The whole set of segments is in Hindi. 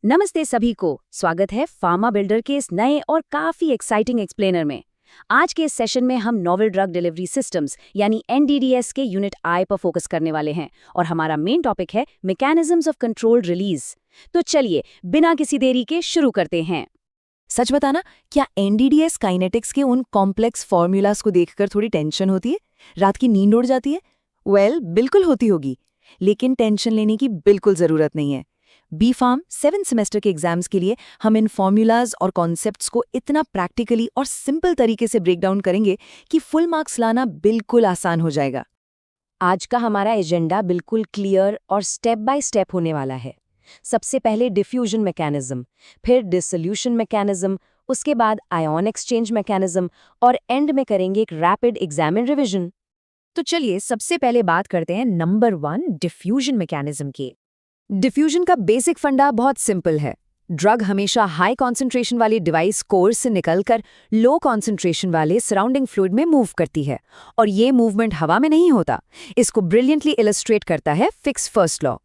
नमस्ते सभी को, स्वागत है फार्मा बिल्डर के इस नए और काफी एक्साइटिंग एक्सप्लेनर में। आज के इस सेशन में हम नोवेल ड्रग डिलीवरी सिस्टम्स यानी एनडीडीएस के यूनिट आई पर फोकस करने वाले हैं और हमारा मेन टॉपिक है मैकेनिज्म्स ऑफ कंट्रोल्ड रिलीज। तो चलिए बिना किसी देरी के शुरू करते हैं। सच बताना, क्या एनडीडीएस काइनेटिक्स के उन कॉम्प्लेक्स फॉर्मूलाज को देखकर थोड़ी टेंशन होती है? रात की नींद उड़ जाती है? बिल्कुल होती होगी, लेकिन टेंशन लेने की बिल्कुल जरूरत नहीं है। बी फार्म 7 सेमेस्टर के एग्जाम्स के लिए हम इन फॉर्मूलाज और कॉन्सेप्ट्स को इतना प्रैक्टिकली और सिंपल तरीके से ब्रेक डाउन करेंगे कि फुल मार्क्स लाना बिल्कुल आसान हो जाएगा। आज का हमारा एजेंडा बिल्कुल क्लियर और स्टेप बाय स्टेप होने वाला है। सबसे पहले डिफ्यूजन मैकेनिज्म, फिर डिसोल्यूशन मैकेनिज्म, उसके बाद आयन एक्सचेंज मैकेनिज्म और एंड में करेंगे एक रैपिड एग्जाम एंड रिविजन। तो चलिए सबसे पहले बात करते हैं नंबर 1 डिफ्यूजन मैकेनिज्म की। डिफ्यूजन का बेसिक फंडा बहुत सिंपल है। ड्रग हमेशा हाई कॉन्सेंट्रेशन वाली डिवाइस कोर से निकलकर लो कॉन्सेंट्रेशन वाले सराउंडिंग फ्लूइड में मूव करती है, और ये मूवमेंट हवा में नहीं होता। इसको ब्रिलियंटली इलस्ट्रेट करता है फिक्स फर्स्ट लॉ।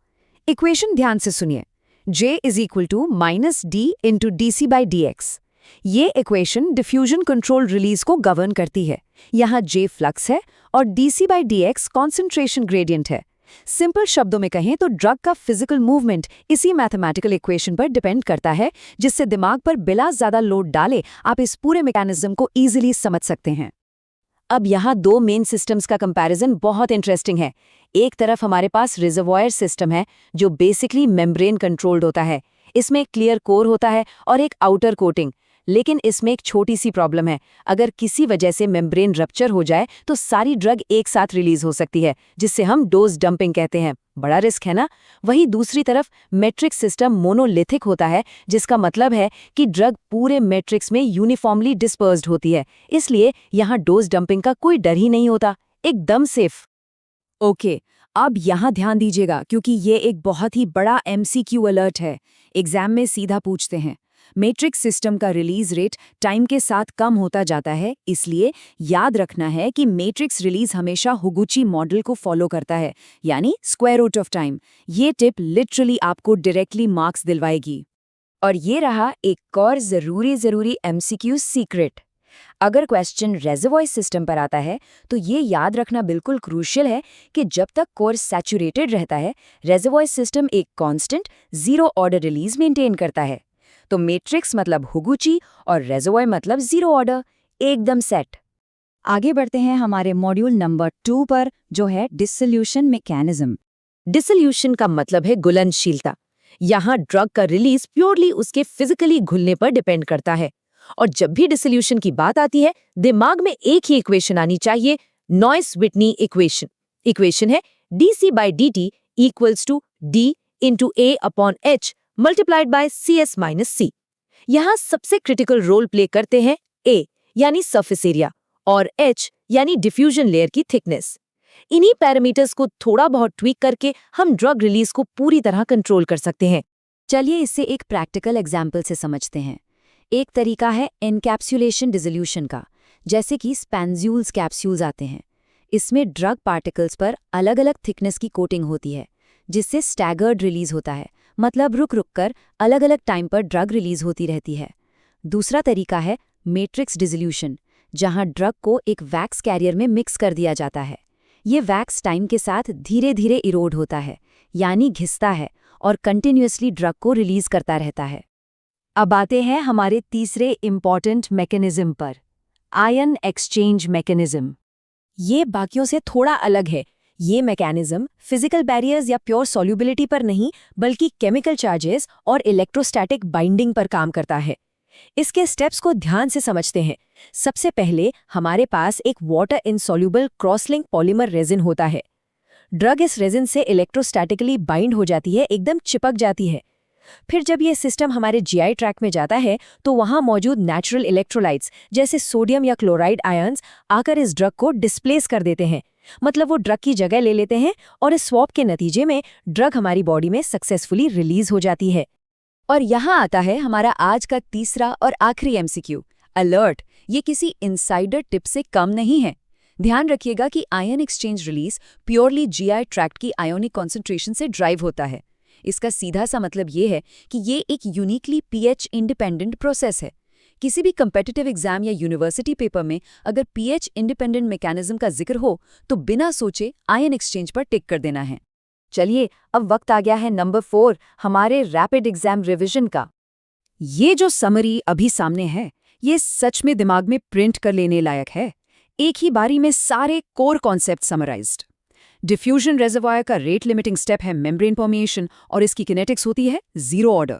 इक्वेशन ध्यान से सुनिए, J = -d × dc/dx। ये इक्वेशन डिफ्यूजन कंट्रोल रिलीज को गवर्न करती है। यहाँ J फ्लक्स है और dc/dx कॉन्सेंट्रेशन ग्रेडियंट है। सिंपल शब्दों में कहें तो ड्रग का फिजिकल मूवमेंट इसी मैथमेटिकल इक्वेशन पर डिपेंड करता है, जिससे दिमाग पर बिना ज्यादा लोड डाले आप इस पूरे मैकेनिज्म को इजीली समझ सकते हैं। अब यहाँ दो मेन सिस्टम्स का कंपैरिजन बहुत इंटरेस्टिंग है। एक तरफ हमारे पास रिजर्वॉयर सिस्टम है जो बेसिकली मेम्ब्रेन कंट्रोल्ड होता है। इसमें एक क्लियर कोर होता है और एक आउटर कोटिंग। लेकिन इसमें एक छोटी सी प्रॉब्लम है। अगर किसी वजह से मेम्ब्रेन रप्चर हो जाए तो सारी ड्रग एक साथ रिलीज हो सकती है, जिससे हम डोज डंपिंग कहते हैं। बड़ा रिस्क है ना? वहीं दूसरी तरफ मैट्रिक्स सिस्टम मोनोलिथिक होता है, जिसका मतलब है कि ड्रग पूरे मैट्रिक्स में यूनिफॉर्मली डिस्पर्स्ड होती है। इसलिए यहाँ डोज डंपिंग का कोई डर ही नहीं होता, एकदम सेफ। ओके, अब यहाँ ध्यान दीजिएगा क्योंकि ये एक बहुत ही बड़ा MCQ अलर्ट है। एग्जाम में सीधा पूछते हैं। मैट्रिक्स सिस्टम का रिलीज रेट टाइम के साथ कम होता जाता है, इसलिए याद रखना है कि मैट्रिक्स रिलीज हमेशा हुगुची मॉडल को फॉलो करता है, यानी स्क्वायर रूट ऑफ टाइम। ये टिप लिटरली आपको डायरेक्टली मार्क्स दिलवाएगी। और ये रहा एक और जरूरी MCQ सीक्रेट। अगर क्वेश्चन रेजर्वॉयर सिस्टम पर आता है तो ये याद रखना बिल्कुल क्रूशियल है कि जब तक कोर सैचुरेटेड रहता है, रेजर्वॉयर सिस्टम एक कांस्टेंट 0 ऑर्डर रिलीज मेंटेन करता है। तो मैट्रिक्स मतलब हुगुची और रेजर्वॉयर मतलब 0 ऑर्डर, एकदम सेट। आगे बढ़ते हैं हमारे मॉड्यूल नंबर 2 पर, जो है डिसोल्यूशन मैकेनिज्म। डिसोल्यूशन का मतलब है घुलनशीलता। यहाँ ड्रग का रिलीज प्योरली उसके फिजिकली घुलने पर डिपेंड करता है। और जब भी डिसोल्यूशन की बात आती है, दिमाग में एक ही इक्वेशन आनी चाहिए, नॉइस-व्हिटनी इक्वेशन। इक्वेशन है dc/dt = d × A/h multiplied by CS-C। यहाँ सबसे क्रिटिकल रोल प्ले करते हैं A यानी सरफेस एरिया और H यानी डिफ्यूजन लेयर की थिकनेस। इन्हीं पैरामीटर्स को थोड़ा बहुत ट्वीक करके हम ड्रग रिलीज को पूरी तरह कंट्रोल कर सकते हैं। चलिए इसे एक प्रैक्टिकल एग्जाम्पल से समझते हैं। एक तरीका है एनकैप्सुलेशन डिसोल्यूशन का, जैसे कि स्पैंज्यूल्स कैप्सूल्स आते हैं। इसमें ड्रग पार्टिकल्स पर अलग अलग थिकनेस की कोटिंग होती है, जिससे स्टैगर्ड रिलीज होता है, मतलब रुक रुक कर अलग अलग टाइम पर ड्रग रिलीज होती रहती है। दूसरा तरीका है मैट्रिक्स डिसोल्यूशन, जहां ड्रग को एक वैक्स कैरियर में मिक्स कर दिया जाता है। ये वैक्स टाइम के साथ धीरे धीरे इरोड होता है, यानी घिसता है और कंटिन्यूअसली ड्रग को रिलीज करता रहता है। अब आते हैं हमारे तीसरे इम्पॉर्टेंट मैकेनिज्म पर, आयन एक्सचेंज मैकेनिज्म। ये बाकियों से थोड़ा अलग है। ये मैकेनिज्म फिजिकल बैरियर्स या प्योर सॉल्युबिलिटी पर नहीं, बल्कि केमिकल चार्जेस और इलेक्ट्रोस्टैटिक बाइंडिंग पर काम करता है। इसके स्टेप्स को ध्यान से समझते हैं। सबसे पहले हमारे पास एक water insoluble crosslink polymer resin होता है। ड्रग इस रेजिन से इलेक्ट्रोस्टैटिकली बाइंड हो जाती है, एकदम चिपक जाती है। फिर जब ये सिस्टम हमारे GI ट्रैक में जाता है तो वहां मौजूद नेचुरल इलेक्ट्रोलाइट्स जैसे सोडियम या क्लोराइड आयन्स आकर इस ड्रग को डिस्प्लेस कर देते हैं, मतलब वो ड्रग की जगह ले लेते हैं, और इस स्वैप के नतीजे में ड्रग हमारी बॉडी में सक्सेसफुली रिलीज हो जाती है। और यहाँ आता है हमारा आज का तीसरा और आखिरी MCQ, अलर्ट। ये किसी इनसाइडर टिप से कम नहीं है। ध्यान रखिएगा कि ion exchange release purely GI tract की आयोनिक कॉन्सेंट्रेशन से ड्राइव होता है। इसका सीधा सा मतलब ये है कि ये एक यूनिकली पीएच इंडिपेंडेंट प्रोसेस है। किसी भी कम्पिटिटिव एग्जाम या यूनिवर्सिटी पेपर में अगर पीएच इंडिपेंडेंट मैकेनिज्म का जिक्र हो तो बिना सोचे आयन एक्सचेंज पर टिक कर देना है। चलिए, अब वक्त आ गया है नंबर 4, हमारे रैपिड एग्जाम रिवीजन का। ये जो समरी अभी सामने है, ये सच में दिमाग में प्रिंट कर लेने लायक है। एक ही बारी में सारे core concept summarised. Diffusion reservoir का रेट लिमिटिंग स्टेप है मेम्ब्रेन परमिएशन और इसकी किनेटिक्स होती है जीरो ऑर्डर।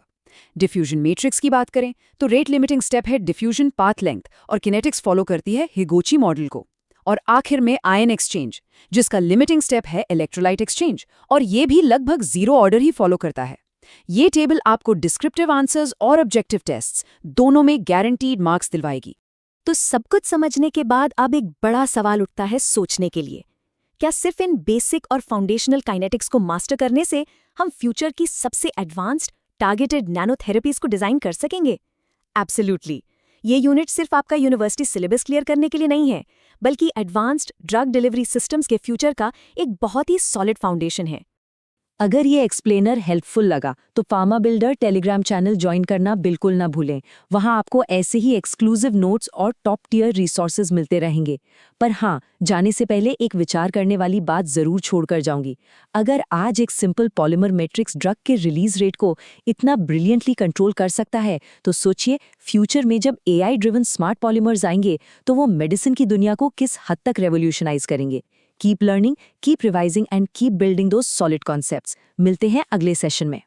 डिफ्यूजन मैट्रिक्स की बात करें तो रेट लिमिटिंग स्टेप है डिफ्यूजन पाथ लेंथ और किनेटिक्स फॉलो करती है हिगोची मॉडल को। और आखिर में आयन एक्सचेंज, जिसका लिमिटिंग स्टेप है इलेक्ट्रोलाइट एक्सचेंज, और ये भी लगभग जीरो ऑर्डर ही फॉलो करता है। ये टेबल आपको डिस्क्रिप्टिव आंसर्स और ऑब्जेक्टिव टेस्ट्स दोनों में गारंटीड मार्क्स दिलवाएगी। तो सब कुछ समझने के बाद अब एक बड़ा सवाल उठता है सोचने के लिए, क्या सिर्फ इन बेसिक और फाउंडेशनल काइनेटिक्स को मास्टर करने से हम फ्यूचर की सबसे एडवांस्ड टारगेटेड नैनोथेरेपीज को डिजाइन कर सकेंगे? एब्सोल्युटली। ये यूनिट सिर्फ आपका यूनिवर्सिटी सिलेबस क्लियर करने के लिए नहीं है, बल्कि एडवांस्ड ड्रग डिलीवरी सिस्टम्स के फ्यूचर का एक बहुत ही सॉलिड फाउंडेशन है। अगर ये एक्सप्लेनर हेल्पफुल लगा तो pharma builder Telegram channel join करना बिल्कुल ना भूलें। वहां आपको ऐसे ही एक्सक्लूसिव नोट्स और टॉप टियर रिसोर्सेज मिलते रहेंगे। पर हाँ, जाने से पहले एक विचार करने वाली बात जरूर छोड़कर जाऊंगी। अगर आज एक सिंपल पॉलीमर मैट्रिक्स ड्रग के रिलीज रेट को इतना ब्रिलियंटली कंट्रोल कर सकता है, तो सोचिए फ्यूचर में जब AI ड्रिवन स्मार्ट पॉलीमर्स आएंगे तो वो मेडिसिन की दुनिया को किस हद तक रेवोल्यूशनाइज करेंगे। Keep learning, keep revising and keep building those solid concepts. मिलते हैं अगले सेशन में।